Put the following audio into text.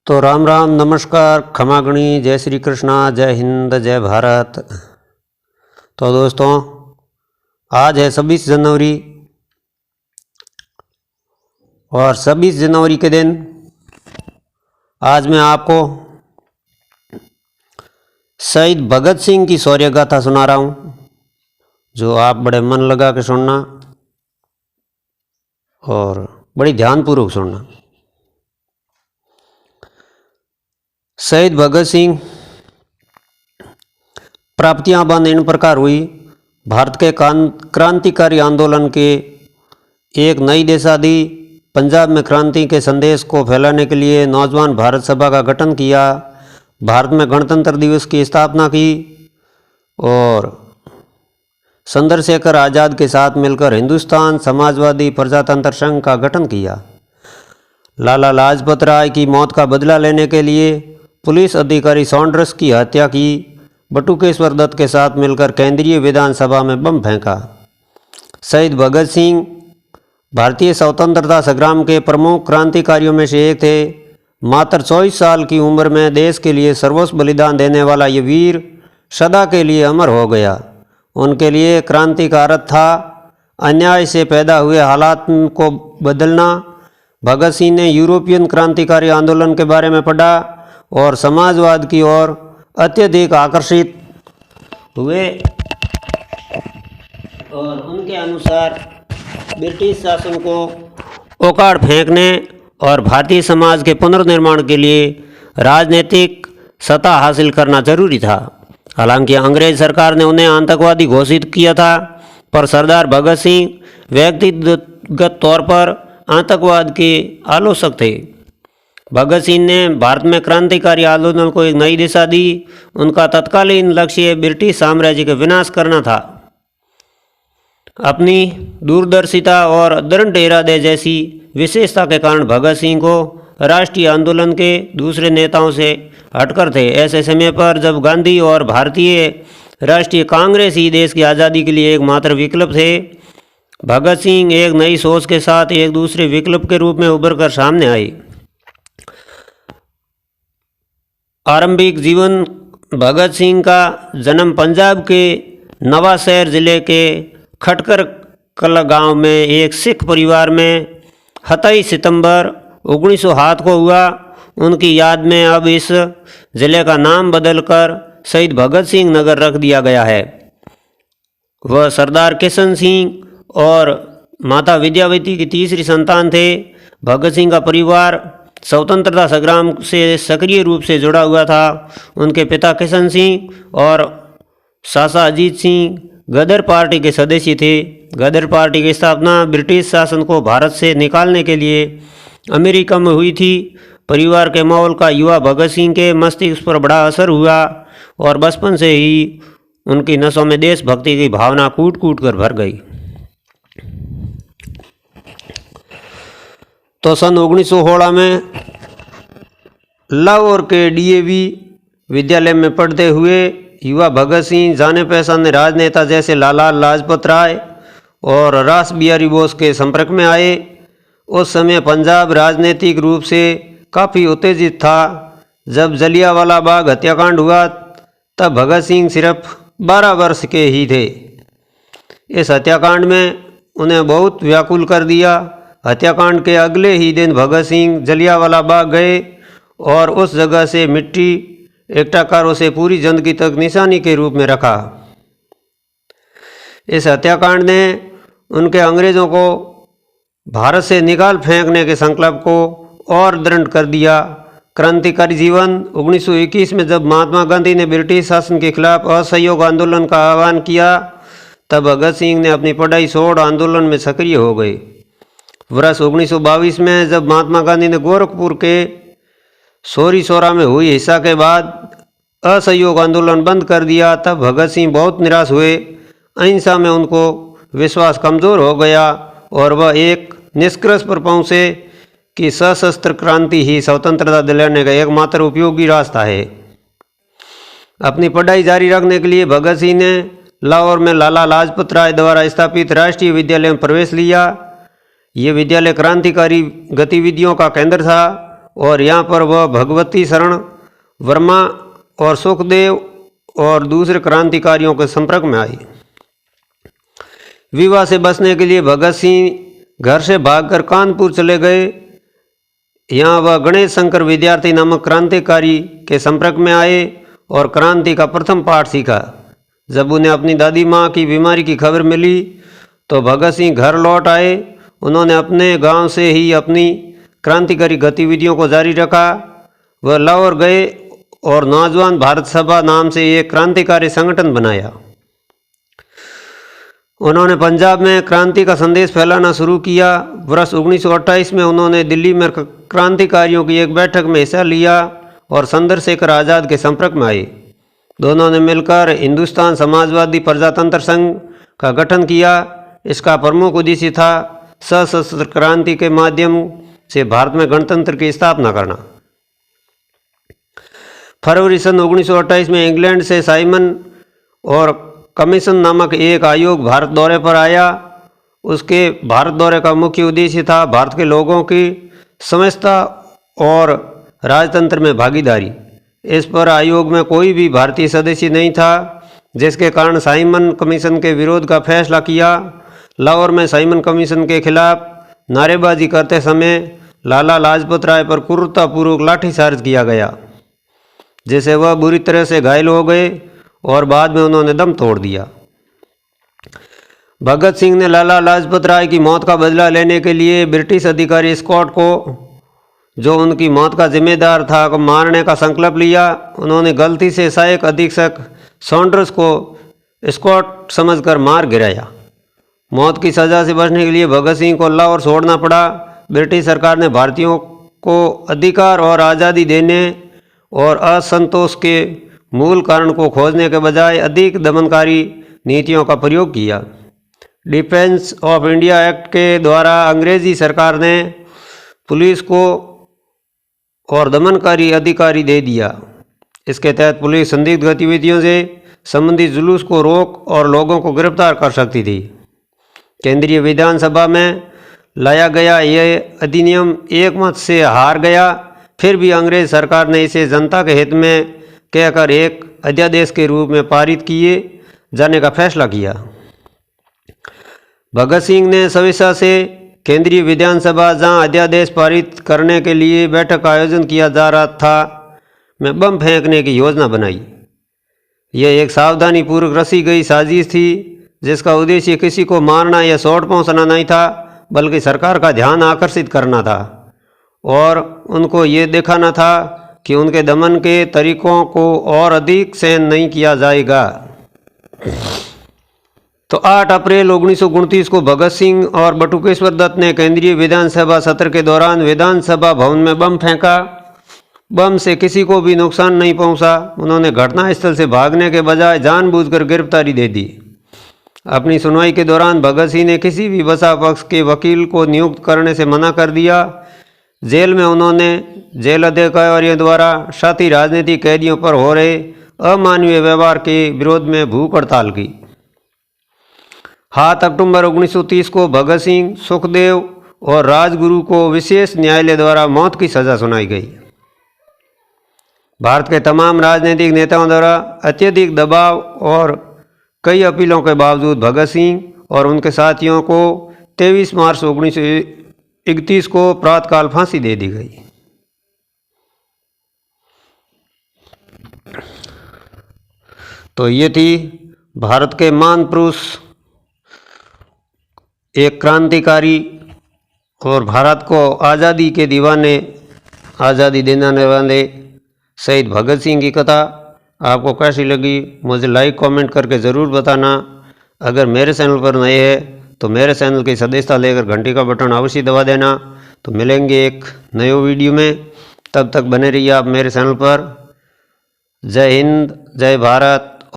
तो राम राम, नमस्कार, खमागणी, जय श्री कृष्णा, जय हिंद, जय भारत। तो दोस्तों, आज है 26 जनवरी और 26 जनवरी के दिन आज मैं आपको शहीद भगत सिंह की शौर्य गाथा सुना रहा हूँ, जो आप बड़े मन लगा के सुनना और बड़ी ध्यानपूर्वक सुनना। शहीद भगत सिंह प्राप्तियां बंद इन प्रकार हुई। भारत के क्रांतिकारी आंदोलन के एक नई दिशा दी। पंजाब में क्रांति के संदेश को फैलाने के लिए नौजवान भारत सभा का गठन किया। भारत में गणतंत्र दिवस की स्थापना की और चंद्रशेखर आज़ाद के साथ मिलकर हिंदुस्तान समाजवादी प्रजातंत्र संघ का गठन किया। लाला लाजपत राय की मौत का बदला लेने के लिए पुलिस अधिकारी सॉन्डर्स की हत्या की। बटुकेश्वर दत्त के साथ मिलकर केंद्रीय विधानसभा में बम फेंका। शहीद भगत सिंह भारतीय स्वतंत्रता संग्राम के प्रमुख क्रांतिकारियों में से एक थे। मात्र 24 साल की उम्र में देश के लिए सर्वोच्च बलिदान देने वाला ये वीर सदा के लिए अमर हो गया। उनके लिए क्रांति का अर्थ था अन्याय से पैदा हुए हालात को बदलना। भगत सिंह ने यूरोपियन क्रांतिकारी आंदोलन के बारे में पढ़ा और समाजवाद की ओर अत्यधिक आकर्षित हुए और उनके अनुसार ब्रिटिश शासन को उखाड़ फेंकने और भारतीय समाज के पुनर्निर्माण के लिए राजनीतिक सत्ता हासिल करना जरूरी था। हालांकि अंग्रेज सरकार ने उन्हें आतंकवादी घोषित किया था, पर सरदार भगत सिंह व्यक्तिगत तौर पर आतंकवाद के आलोचक थे। भगत सिंह ने भारत में क्रांतिकारी आंदोलन को एक नई दिशा दी। उनका तत्कालीन लक्ष्य ब्रिटिश साम्राज्य का विनाश करना था। अपनी दूरदर्शिता और दृढ़ इरादे जैसी विशेषता के कारण भगत सिंह को राष्ट्रीय आंदोलन के दूसरे नेताओं से हटकर थे। ऐसे समय पर जब गांधी और भारतीय राष्ट्रीय कांग्रेस ही देश की आज़ादी के लिए एकमात्र विकल्प थे, भगत सिंह एक नई सोच के साथ एक दूसरे विकल्प के रूप में उभर कर सामने आए। आरंभिक जीवन भगत सिंह का जन्म पंजाब के नवांशहर जिले के खटकर कला गांव में एक सिख परिवार में 27 सितंबर 1907 को हुआ। उनकी याद में अब इस जिले का नाम बदलकर शहीद भगत सिंह नगर रख दिया गया है। वह सरदार किशन सिंह और माता विद्यावती की तीसरी संतान थे। भगत सिंह का परिवार स्वतंत्रता संग्राम से सक्रिय रूप से जुड़ा हुआ था। उनके पिता किशन सिंह और चाचा अजीत सिंह गदर पार्टी के सदस्य थे। गदर पार्टी की स्थापना ब्रिटिश शासन को भारत से निकालने के लिए अमेरिका में हुई थी। परिवार के माहौल का युवा भगत सिंह के मस्तिष्क पर बड़ा असर हुआ और बचपन से ही उनकी नसों में देशभक्ति की भावना कूट कूट कर भर गई। तो सन 1916 में लाहौर के डीएवी विद्यालय में पढ़ते हुए युवा भगत सिंह जाने पहचाने राजनेता जैसे लाला लाजपत राय और रास बिहारी बोस के संपर्क में आए। उस समय पंजाब राजनीतिक रूप से काफ़ी उत्तेजित था। जब जलियांवाला बाग हत्याकांड हुआ तब भगत सिंह सिर्फ 12 वर्ष के ही थे। इस हत्याकांड में उन्हें बहुत व्याकुल कर दिया। हत्याकांड के अगले ही दिन भगत सिंह जलियांवाला बाग गए और उस जगह से मिट्टी इकट्ठा कर उसे पूरी जिंदगी तक निशानी के रूप में रखा। इस हत्याकांड ने उनके अंग्रेज़ों को भारत से निकाल फेंकने के संकल्प को और दृढ़ कर दिया। क्रांतिकारी जीवन 1921 में जब महात्मा गांधी ने ब्रिटिश शासन के खिलाफ असहयोग आंदोलन का आह्वान किया, तब भगत सिंह ने अपनी पढ़ाई छोड़ आंदोलन में सक्रिय हो गए। वर्ष 1922 में जब महात्मा गांधी ने गोरखपुर के सोरी सोरा में हुई हिंसा के बाद असहयोग आंदोलन बंद कर दिया, तब भगत सिंह बहुत निराश हुए। अहिंसा में उनको विश्वास कमज़ोर हो गया और वह एक निष्कर्ष पर पहुँचे कि सशस्त्र क्रांति ही स्वतंत्रता दिलाने का एकमात्र उपयोगी रास्ता है। अपनी पढ़ाई जारी रखने के लिए भगत सिंह ने लाहौर में लाला लाजपत राय द्वारा स्थापित राष्ट्रीय विद्यालय में प्रवेश लिया। ये विद्यालय क्रांतिकारी गतिविधियों का केंद्र था और यहाँ पर वह भगवती शरण वर्मा और सुखदेव और दूसरे क्रांतिकारियों के संपर्क में आई। विवाह से बचने के लिए भगत सिंह घर से भागकर कानपुर चले गए। यहाँ वह गणेश शंकर विद्यार्थी नामक क्रांतिकारी के संपर्क में आए और क्रांति का प्रथम पाठ सीखा। जब उन्हें अपनी दादी माँ की बीमारी की खबर मिली तो भगत सिंह घर लौट आए। उन्होंने अपने गांव से ही अपनी क्रांतिकारी गतिविधियों को जारी रखा। वह लाहौर गए और नौजवान भारत सभा नाम से एक क्रांतिकारी संगठन बनाया। उन्होंने पंजाब में क्रांति का संदेश फैलाना शुरू किया। वर्ष 1928 में उन्होंने दिल्ली में क्रांतिकारियों की एक बैठक में हिस्सा लिया और चंद्रशेखर आज़ाद के संपर्क में आए। दोनों ने मिलकर हिंदुस्तान समाजवादी प्रजातंत्र संघ का गठन किया। इसका प्रमुख उद्देश्य था सशस्त्र क्रांति के माध्यम से भारत में गणतंत्र की स्थापना करना। फरवरी सन 1928 में इंग्लैंड से साइमन और कमीशन नामक एक आयोग भारत दौरे पर आया। उसके भारत दौरे का मुख्य उद्देश्य था भारत के लोगों की समझता और राजतंत्र में भागीदारी। इस पर आयोग में कोई भी भारतीय सदस्य नहीं था, जिसके कारण साइमन कमीशन के विरोध का फैसला किया। लाहौर में साइमन कमीशन के खिलाफ नारेबाजी करते समय लाला लाजपत राय पर क्रूरतापूर्वक लाठीचार्ज किया गया, जिससे वह बुरी तरह से घायल हो गए और बाद में उन्होंने दम तोड़ दिया। भगत सिंह ने लाला लाजपत राय की मौत का बदला लेने के लिए ब्रिटिश अधिकारी स्कॉट को, जो उनकी मौत का जिम्मेदार था, को मारने का संकल्प लिया। उन्होंने गलती से सहायक अधीक्षक सॉन्डर्स को स्कॉट समझकर मार गिराया। मौत की सज़ा से बचने के लिए भगत सिंह को लाहौर छोड़ना पड़ा। ब्रिटिश सरकार ने भारतीयों को अधिकार और आज़ादी देने और असंतोष के मूल कारण को खोजने के बजाय अधिक दमनकारी नीतियों का प्रयोग किया। डिफेंस ऑफ इंडिया एक्ट के द्वारा अंग्रेजी सरकार ने पुलिस को और दमनकारी अधिकारी दे दिया। इसके तहत पुलिस संदिग्ध गतिविधियों से संबंधित जुलूस को रोक और लोगों को गिरफ्तार कर सकती थी। केंद्रीय विधानसभा में लाया गया यह अधिनियम एकमत से हार गया। फिर भी अंग्रेज सरकार ने इसे जनता के हित में कहकर एक अध्यादेश के रूप में पारित किए जाने का फैसला किया। भगत सिंह ने सविशा से केंद्रीय विधानसभा, जहां अध्यादेश पारित करने के लिए बैठक का आयोजन किया जा रहा था, में बम फेंकने की योजना बनाई। यह एक सावधानी पूर्वक रची गई साजिश थी, जिसका उद्देश्य किसी को मारना या चोट पहुंचाना नहीं था, बल्कि सरकार का ध्यान आकर्षित करना था और उनको ये दिखाना था कि उनके दमन के तरीकों को और अधिक सहन नहीं किया जाएगा। तो 8 अप्रैल 1929 को भगत सिंह और बटुकेश्वर दत्त ने केंद्रीय विधानसभा सत्र के दौरान विधानसभा भवन में बम फेंका। बम से किसी को भी नुकसान नहीं पहुंचा। उन्होंने घटनास्थल से भागने के बजाय जानबूझकर गिरफ्तारी दे दी। अपनी सुनवाई के दौरान भगत सिंह ने किसी भी बचाव पक्ष के वकील को नियुक्त करने से मना कर दिया। जेल में उन्होंने जेल अधिकारियों द्वारा साथी राजनीतिक कैदियों पर हो रहे अमानवीय व्यवहार के विरोध में भूख हड़ताल की। 7 अक्टूबर 1930 को भगत सिंह, सुखदेव और राजगुरु को विशेष न्यायालय द्वारा मौत की सजा सुनाई गई। भारत के तमाम राजनीतिक नेताओं द्वारा अत्यधिक दबाव और कई अपीलों के बावजूद भगत सिंह और उनके साथियों को 23 मार्च 1931 को प्रातःकाल फांसी दे दी गई। तो ये थी भारत के महान पुरुष, एक क्रांतिकारी और भारत को आज़ादी के दीवाने, आज़ादी दिलाने वाले शहीद भगत सिंह की कथा आपको कैसी लगी मुझे लाइक कमेंट करके ज़रूर बताना। अगर मेरे चैनल पर नए हैं तो मेरे चैनल की सदस्यता लेकर घंटी का बटन अवश्य दबा देना। तो मिलेंगे एक नए वीडियो में, तब तक बने रहिए आप मेरे चैनल पर। जय हिंद, जय भारत।